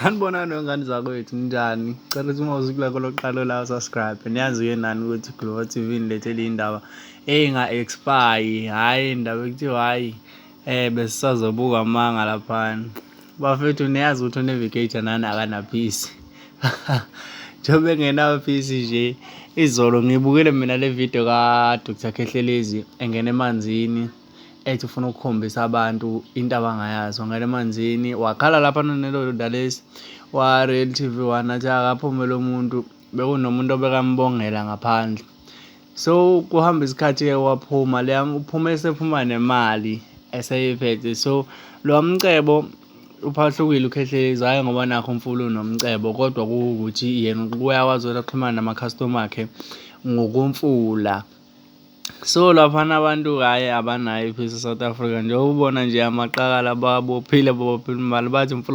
Sanibonani wengane zakwethu, njani? Cela ukuthi uma usukulako lokuqala la subscribe. Niyazi-ke nani ukuthi Global TV nilethele iy'ndaba ey'nga-expire, hhayi indaba ekuthiwa hhayi besisazobuka amanga laphana. Bafethu niyazi ukuthi u-Navigator nani akanaphisi. Njengoba engenayo phisi nje, izolo ngibukele mina le video ka-Dr. Khehlelezi engena emanzini ethi ufuna ukukhombisa abantu into abangayazi. Wangena emanzini wakhala lapha nalelo dalesi wa-Real TV1 athi akaphume lo muntu, bekunomuntu obekambongela ngaphandle. So kuhamba isikhathi-ke waphuma uphuma esephuma nemali eseyiphethe. So lo mcebo uphahlukile uKhehlelezi, hhayi ngoba nakho umfula unomcebo, kodwa kuwukuthi yena uyakwazi ukuthi axhumane nama-customer akhe ngokumfula. So laphana abantu hhayi abanayo iphisi e-South Africa, njengoba ubona nje amaqakala babophile imali bathi umfula